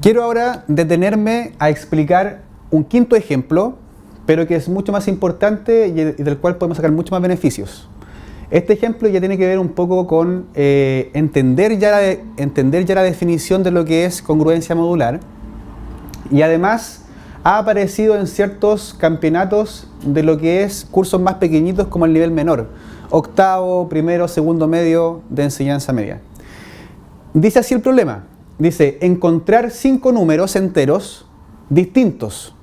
Quiero ahora detenerme a explicar un quinto ejemplo, pero que es mucho más importante y del cual podemos sacar muchos más beneficios. Este ejemplo ya tiene que ver un poco con entender ya la definición de lo que es congruencia modular, y además ha aparecido en ciertos campeonatos de lo que es cursos más pequeñitos como el nivel menor, octavo, primero, segundo medio de enseñanza media. Dice así el problema. Dice, encontrar 5 números enteros distintos,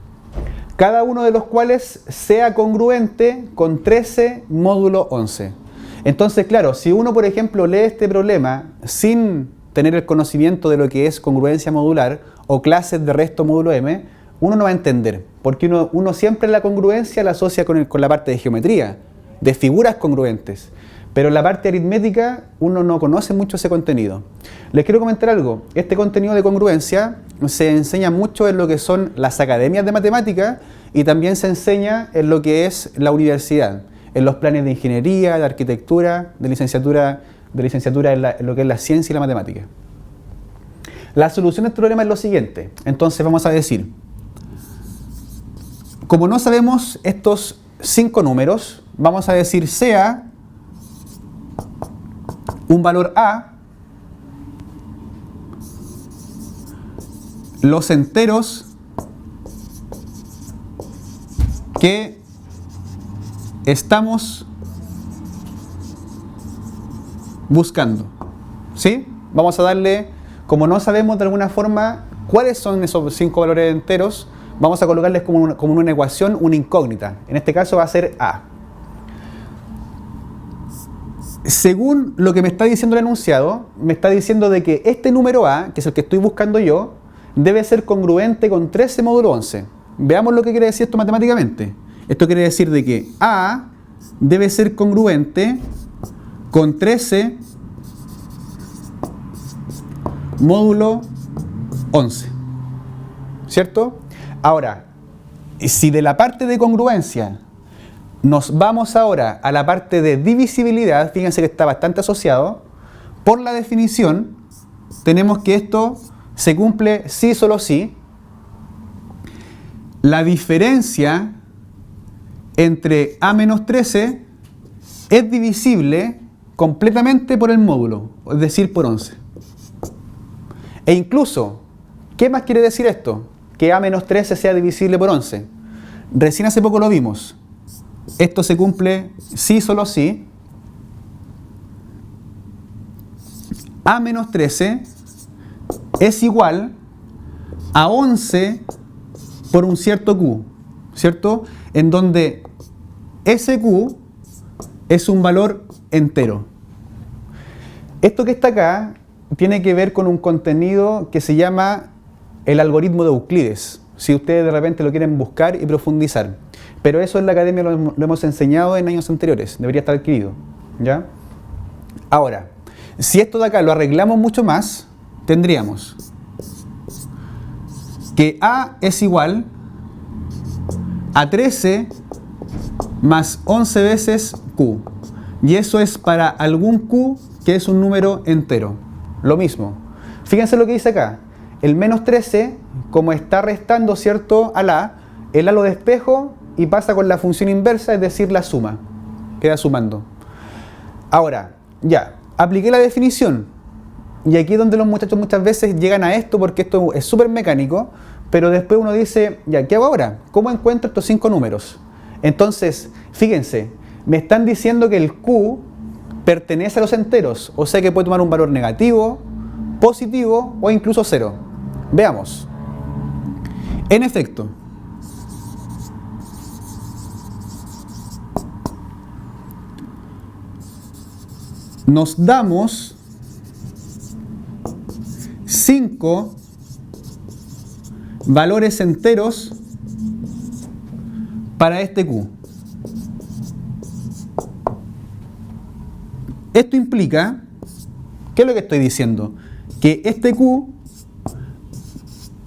cada uno de los cuales sea congruente con 13 módulo 11. Entonces, claro, si uno, por ejemplo, lee este problema sin tener el conocimiento de lo que es congruencia modular o clases de resto módulo M, uno no va a entender, porque uno siempre la congruencia la asocia con la parte de geometría, de figuras congruentes. Pero en la parte aritmética uno no conoce mucho ese contenido. Les quiero comentar algo. Este contenido de congruencia se enseña mucho en lo que son las academias de matemática y también se enseña en lo que es la universidad, en los planes de ingeniería, de arquitectura, de licenciatura en lo que es la ciencia y la matemática. La solución de este problema es lo siguiente. Entonces vamos a decir, como no sabemos estos 5 números, vamos a decir sea un valor A, los enteros que estamos buscando. ¿Sí? Vamos a darle, como no sabemos de alguna forma cuáles son esos 5 valores enteros, vamos a colocarles como una ecuación, una incógnita. En este caso va a ser A. Según lo que me está diciendo el enunciado, me está diciendo de que este número A, que es el que estoy buscando yo, debe ser congruente con 13 módulo 11. Veamos lo que quiere decir esto matemáticamente. Esto quiere decir de que A debe ser congruente con 13 módulo 11. ¿Cierto? Ahora, si de la parte de congruencia nos vamos ahora a la parte de divisibilidad, fíjense que está bastante asociado. Por la definición, tenemos que esto se cumple sí solo sí. La diferencia entre A menos 13 es divisible completamente por el módulo, es decir, por 11. E incluso, ¿qué más quiere decir esto? Que A menos 13 sea divisible por 11. Recién hace poco lo vimos. Esto se cumple sí solo sí. A menos 13 es igual a 11 por un cierto Q, ¿cierto? En donde ese Q es un valor entero. Esto que está acá tiene que ver con un contenido que se llama el algoritmo de Euclides, si ustedes de repente lo quieren buscar y profundizar. Pero eso en la academia lo hemos enseñado en años anteriores, debería estar adquirido, ¿ya? Ahora, si esto de acá lo arreglamos mucho más, tendríamos que A es igual a 13 más 11 veces Q. Y eso es para algún Q que es un número entero. Lo mismo. Fíjense lo que dice acá. El menos 13, como está restando, ¿cierto?, al A, el A lo despejo y pasa con la función inversa, es decir, la suma. Queda sumando. Ahora, ya, apliqué la definición. Y aquí es donde los muchachos muchas veces llegan a esto, porque esto es súper mecánico, pero después uno dice, ya, ¿qué hago ahora? ¿Cómo encuentro estos 5 números? Entonces, fíjense, me están diciendo que el Q pertenece a los enteros, o sea que puede tomar un valor negativo, positivo o incluso 0. Veamos. En efecto, nos damos 5 valores enteros para este Q. Esto implica, ¿qué es lo que estoy diciendo? Que este Q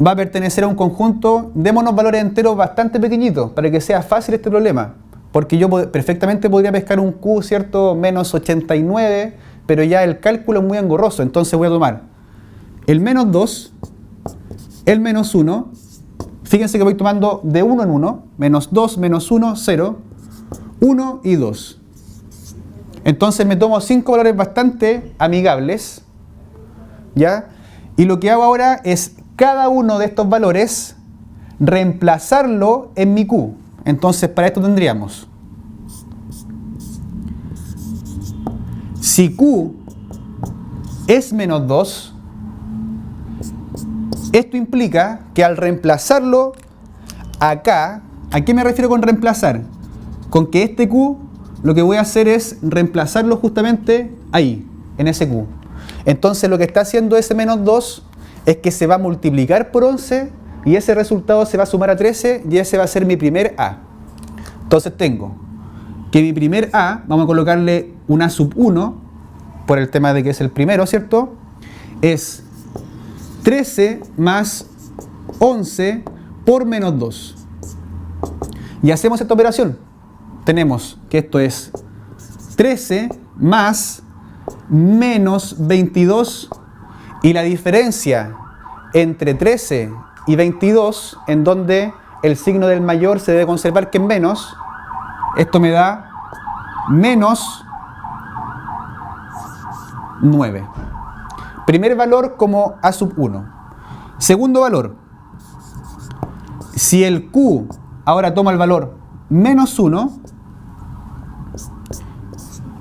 va a pertenecer a un conjunto, démonos valores enteros bastante pequeñitos para que sea fácil este problema. Porque yo perfectamente podría pescar un Q, ¿cierto?, menos 89, pero ya el cálculo es muy engorroso. Entonces voy a tomar el menos 2 el menos 1, fíjense que voy tomando de 1 en 1, menos 2, menos 1, 0, 1 y 2. Entonces me tomo 5 valores bastante amigables, ¿ya? Y lo que hago ahora es cada uno de estos valores reemplazarlo en mi Q. Entonces para esto tendríamos, si Q es menos 2, esto implica que al reemplazarlo acá, ¿a qué me refiero con reemplazar? Con que este Q lo que voy a hacer es reemplazarlo justamente ahí, en ese Q. Entonces lo que está haciendo ese menos 2 es que se va a multiplicar por 11 y ese resultado se va a sumar a 13 y ese va a ser mi primer A. Entonces tengo que mi primer A, vamos a colocarle un A sub 1, por el tema de que es el primero, ¿cierto? Es 13 más 11 por menos 2. Y hacemos esta operación. Tenemos que esto es 13 más menos 22 y la diferencia entre 13 y 22, en donde el signo del mayor se debe conservar que es menos, esto me da menos 9. Primer valor como A sub 1. Segundo valor, si el Q ahora toma el valor menos 1,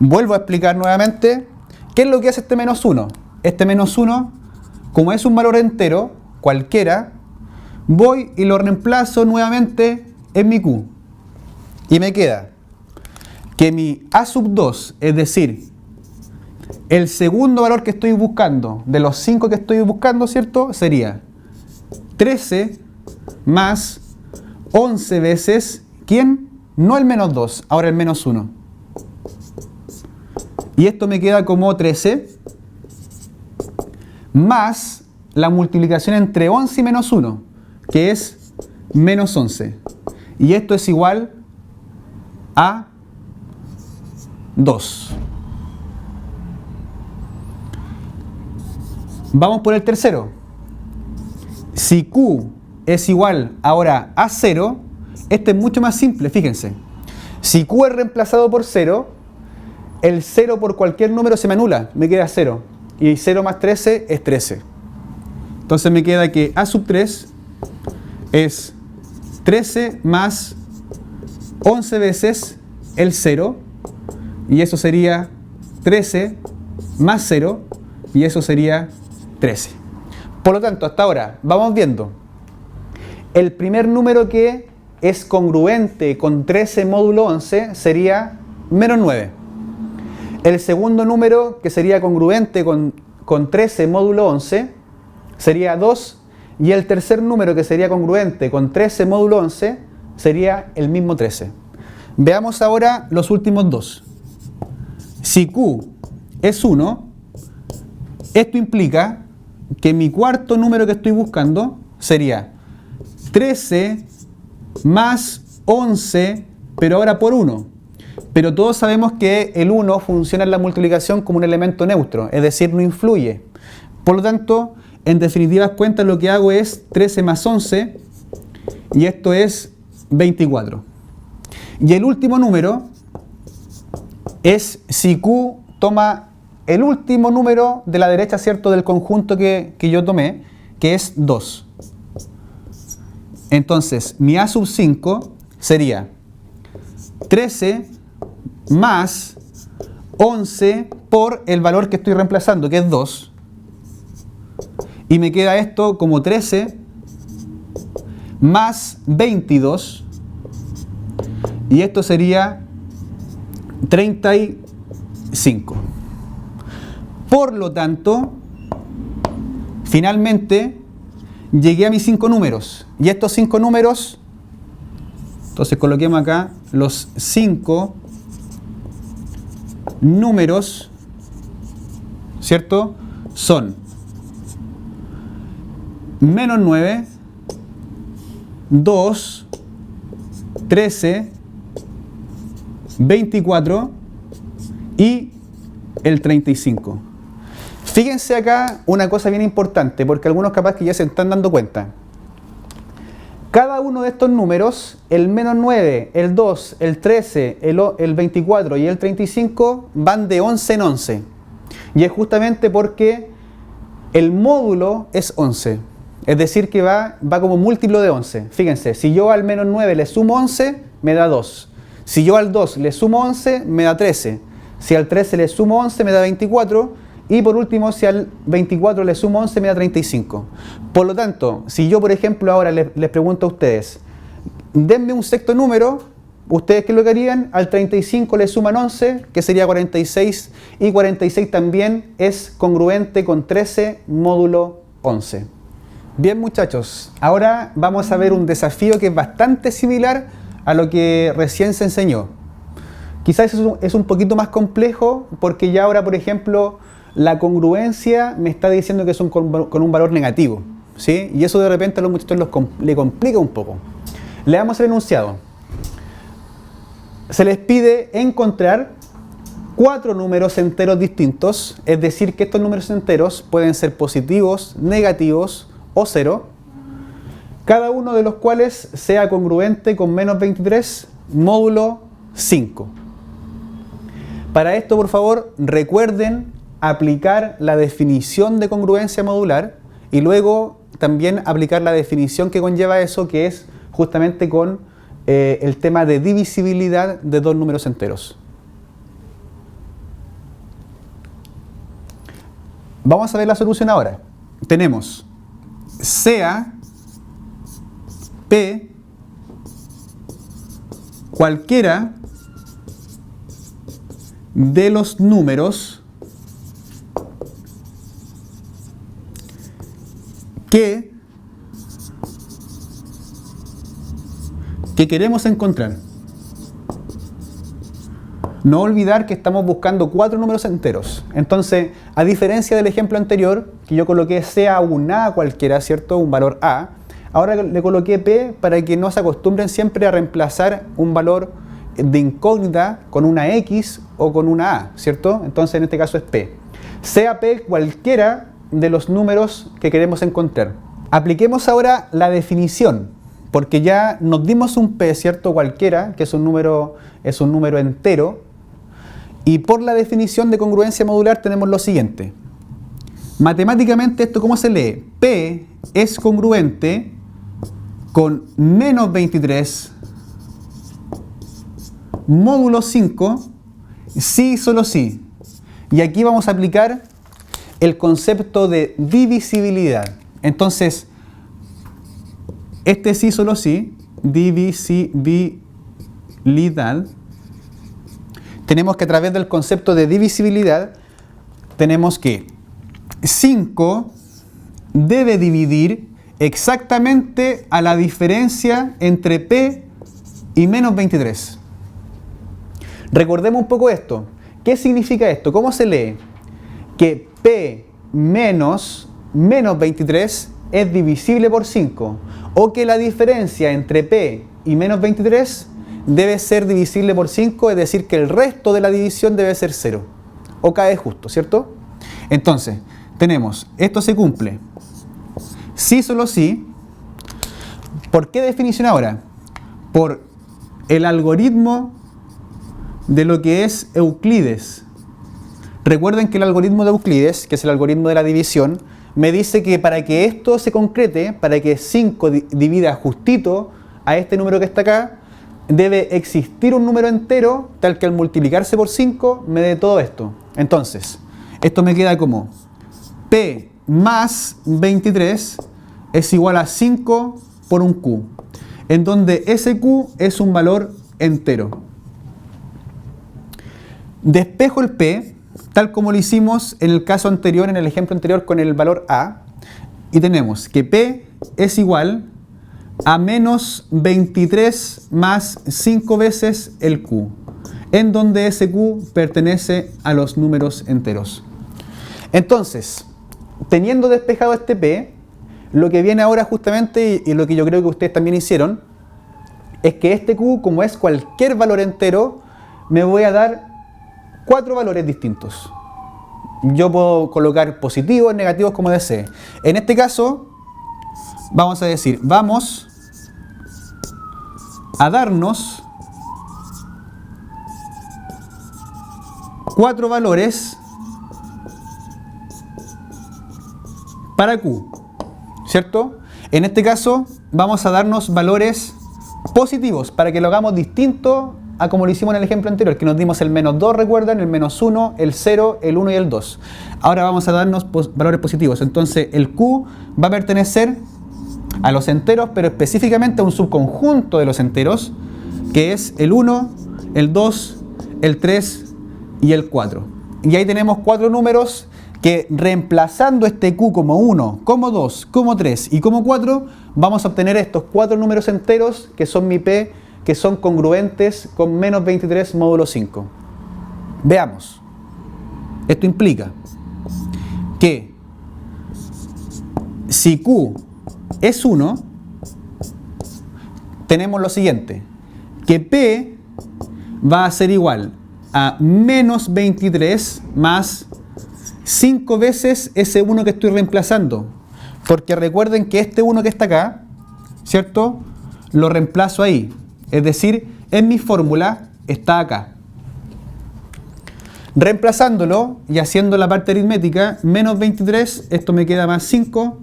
vuelvo a explicar nuevamente qué es lo que hace este menos 1. Este menos 1, como es un valor entero, cualquiera, voy y lo reemplazo nuevamente en mi Q. Y me queda que mi A sub 2, es decir, el segundo valor que estoy buscando, de los 5 que estoy buscando, ¿cierto? Sería 13 más 11 veces, ¿quién? No el menos 2, ahora el menos 1. Y esto me queda como 13 más la multiplicación entre 11 y menos 1, que es menos 11. Y esto es igual a 2. Vamos por el tercero. Si Q es igual ahora a 0, este es mucho más simple, fíjense. Si Q es reemplazado por 0, el 0 por cualquier número se me anula, me queda 0. Y 0 más 13 es 13. Entonces me queda que A sub 3 es 13 más 11 veces el 0. Y eso sería 13 más 0. Y eso sería 13. Por lo tanto, hasta ahora vamos viendo. El primer número que es congruente con 13 módulo 11 sería menos 9. El segundo número que sería congruente con 13 módulo 11 sería 2. Y el tercer número que sería congruente con 13 módulo 11 sería el mismo 13. Veamos ahora los últimos dos. Si Q es 1, esto implica que mi cuarto número que estoy buscando sería 13 más 11, pero ahora por 1. Pero todos sabemos que el 1 funciona en la multiplicación como un elemento neutro, es decir, no influye. Por lo tanto, en definitivas cuentas lo que hago es 13 más 11, y esto es 24. Y el último número es si Q toma el último número de la derecha, ¿cierto?, del conjunto que yo tomé, que es 2. Entonces, mi A sub 5 sería 13 más 11 por el valor que estoy reemplazando, que es 2. Y me queda esto como 13 más 22. Y esto sería 35. Por lo tanto, finalmente llegué a mis 5 números. Y estos 5 números, entonces coloquemos acá los 5 números, ¿cierto? Son menos 9, 2, 13, 24 y el 35. Fíjense acá una cosa bien importante, porque algunos capaz que ya se están dando cuenta. Cada uno de estos números, el menos 9, el 2, el 13, el 24 y el 35, van de 11 en 11. Y es justamente porque el módulo es 11. Es decir, que va como múltiplo de 11. Fíjense, si yo al menos 9 le sumo 11, me da 2. Si yo al 2 le sumo 11, me da 13. Si al 13 le sumo 11, me da 24. Y por último, si al 24 le sumo 11, me da 35. Por lo tanto, si yo, por ejemplo, ahora les pregunto a ustedes, denme un sexto número, ¿ustedes qué es lo que harían? Al 35 le suman 11, que sería 46. Y 46 también es congruente con 13 módulo 11. Bien, muchachos, ahora vamos a ver un desafío que es bastante similar a lo que recién se enseñó. Quizás es un poquito más complejo porque ya ahora, por ejemplo, la congruencia me está diciendo que es con un valor negativo, ¿sí? Y eso de repente a los muchachos le complica un poco. Le damos el enunciado. Se les pide encontrar 4 números enteros distintos, es decir, que estos números enteros pueden ser positivos, negativos o 0, cada uno de los cuales sea congruente con menos 23 módulo 5. Para esto, por favor, recuerden aplicar la definición de congruencia modular y luego también aplicar la definición que conlleva eso, que es justamente con el tema de divisibilidad de dos números enteros. Vamos a ver la solución ahora. Tenemos sea P cualquiera de los números que queremos encontrar. No olvidar que estamos buscando 4 números enteros. Entonces, a diferencia del ejemplo anterior, que yo coloqué sea un A cualquiera, ¿cierto? Un valor A. Ahora le coloqué P para que no se acostumbren siempre a reemplazar un valor de incógnita con una X o con una A, ¿cierto? Entonces, en este caso es P. Sea P cualquiera de los números que queremos encontrar. Apliquemos ahora la definición, porque ya nos dimos un P, ¿cierto? Cualquiera, que es un número entero. Y por la definición de congruencia modular tenemos lo siguiente. Matemáticamente, ¿esto cómo se lee? P es congruente con menos 23 módulo 5, sí y solo sí. Y aquí vamos a aplicar el concepto de divisibilidad. Entonces, este sí solo sí, divisibilidad. Tenemos que a través del concepto de divisibilidad, tenemos que 5 debe dividir exactamente a la diferencia entre P y menos 23. Recordemos un poco esto. ¿Qué significa esto? ¿Cómo se lee? Que P menos 23 es divisible por 5. O que la diferencia entre P y menos 23 debe ser divisible por 5, es decir, que el resto de la división debe ser 0. O cae justo, ¿cierto? Entonces, tenemos, esto se cumple. Sí, solo sí. ¿Por qué definición ahora? Por el algoritmo de lo que es Euclides. Recuerden que el algoritmo de Euclides, que es el algoritmo de la división, me dice que para que esto se concrete, para que 5 divida justito a este número que está acá, debe existir un número entero tal que al multiplicarse por 5 me dé todo esto. Entonces, esto me queda como P más 23 es igual a 5 por un Q, en donde ese Q es un valor entero. Despejo el P, tal como lo hicimos en el caso anterior, en el ejemplo anterior con el valor A, y tenemos que P es igual a menos 23 más 5 veces el Q, en donde ese Q pertenece a los números enteros. Entonces, teniendo despejado este P, lo que viene ahora justamente, y lo que yo creo que ustedes también hicieron, es que este Q, como es cualquier valor entero, me voy a dar 4 valores distintos. yo puedo colocar positivos, negativos, como desee. En este caso, vamos a decir, vamos a darnos 4 valores para Q, ¿cierto? En este caso, vamos a darnos valores positivos para que lo hagamos distinto a como lo hicimos en el ejemplo anterior, que nos dimos el menos 2, recuerdan, el menos 1, el 0, el 1 y el 2. Ahora vamos a darnos valores positivos. Entonces el Q va a pertenecer a los enteros, pero específicamente a un subconjunto de los enteros, que es el 1, el 2, el 3 y el 4. Y ahí tenemos 4 números que, reemplazando este Q como 1, como 2, como 3 y como 4, vamos a obtener estos 4 números enteros que son mi P, que son congruentes con menos 23 módulo 5. Veamos. Esto implica que si Q es 1, tenemos lo siguiente, que P va a ser igual a menos 23 más 5 veces ese 1 que estoy reemplazando. Porque recuerden que este 1 que está acá, ¿cierto? Lo reemplazo ahí. Es decir, en mi fórmula está acá. Reemplazándolo y haciendo la parte aritmética, menos 23, esto me queda más 5.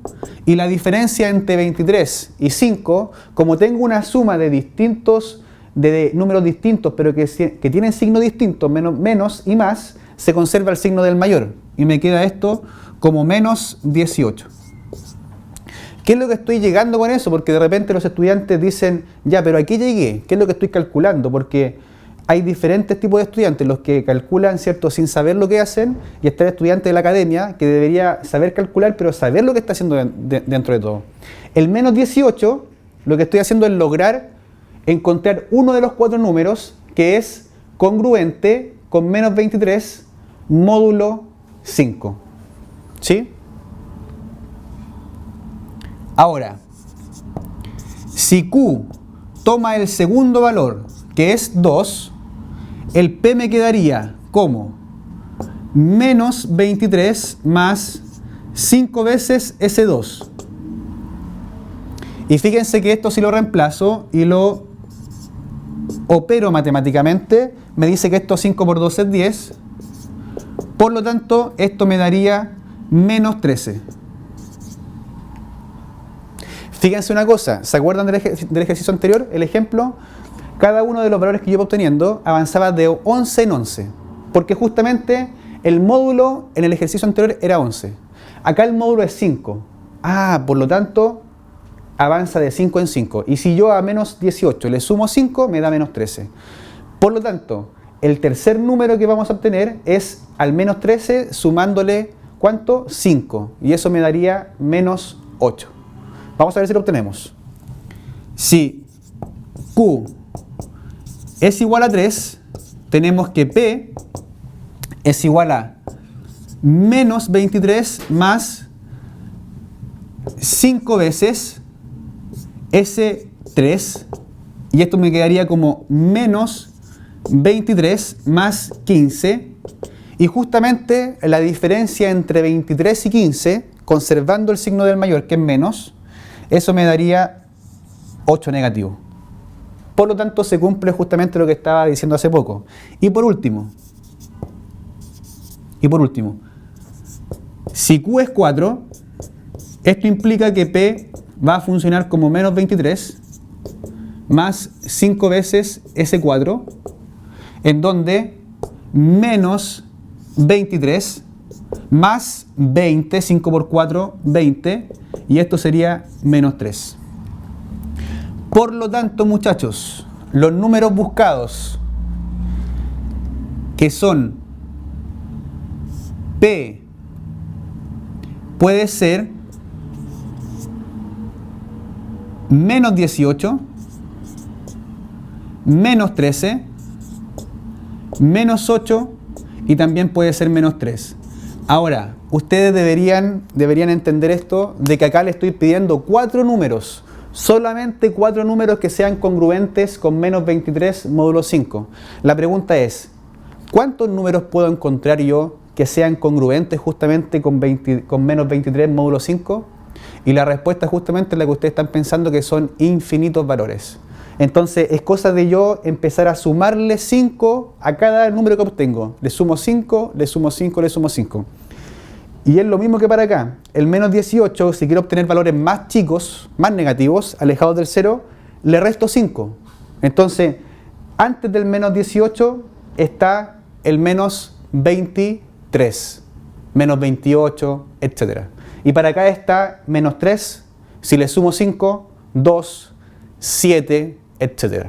Y la diferencia entre 23 y 5, como tengo una suma de números distintos, pero que tienen signo distinto, menos y más, se conserva el signo del mayor. Y me queda esto como menos 18. ¿Qué es lo que estoy llegando con eso? Porque de repente los estudiantes dicen, ya, pero aquí llegué. ¿Qué es lo que estoy calculando? Porque hay diferentes tipos de estudiantes, los que calculan, ¿cierto?, sin saber lo que hacen, y está el estudiante de la academia que debería saber calcular, pero saber lo que está haciendo dentro de todo. El menos 18, lo que estoy haciendo es lograr encontrar uno de los 4 números que es congruente con menos 23 módulo 5. ¿Sí? Ahora, si Q toma el segundo valor, que es 2, el P me quedaría como menos 23 más 5 veces ese 2. Y fíjense que esto, si lo reemplazo y lo opero matemáticamente, me dice que esto 5 por 2 es 10. Por lo tanto, esto me daría menos 13. Fíjense una cosa, ¿se acuerdan del ejercicio anterior? El ejemplo, cada uno de los valores que yo iba obteniendo avanzaba de 11 en 11, porque justamente el módulo en el ejercicio anterior era 11. Acá el módulo es 5. Por lo tanto, avanza de 5 en 5. Y si yo a menos 18 le sumo 5, me da menos 13. Por lo tanto, el tercer número que vamos a obtener es al menos 13 sumándole, ¿cuánto? 5. Y eso me daría menos 8. Vamos a ver si lo obtenemos. Si Q es igual a 3, tenemos que P es igual a menos 23 más 5 veces ese 3. Y esto me quedaría como menos 23 más 15. Y justamente la diferencia entre 23 y 15, conservando el signo del mayor, que es menos, eso me daría 8 negativo. Por lo tanto, se cumple justamente lo que estaba diciendo hace poco. Y por último, si Q es 4, esto implica que P va a funcionar como menos 23 más 5 veces ese 4, en donde menos 23 más 20, 5 por 4, 20, y esto sería menos 3. Por lo tanto, muchachos, los números buscados, que son P, puede ser menos 18, menos 13, menos 8 y también puede ser menos 3. Ahora, ustedes deberían entender esto, de que acá le estoy pidiendo 4 números, solamente 4 números que sean congruentes con menos 23 módulo 5. La pregunta es, ¿cuántos números puedo encontrar yo que sean congruentes justamente con menos 23 módulo 5? Y la respuesta justamente es la que ustedes están pensando, que son infinitos valores. Entonces es cosa de yo empezar a sumarle 5 a cada número que obtengo. Le sumo 5, le sumo 5, le sumo 5. Y es lo mismo que para acá. El menos 18, si quiero obtener valores más chicos, más negativos, alejados del 0, le resto 5. Entonces, antes del menos 18 está el menos 23, menos 28, etc. Y para acá está menos 3, si le sumo 5, 2, 7, etc.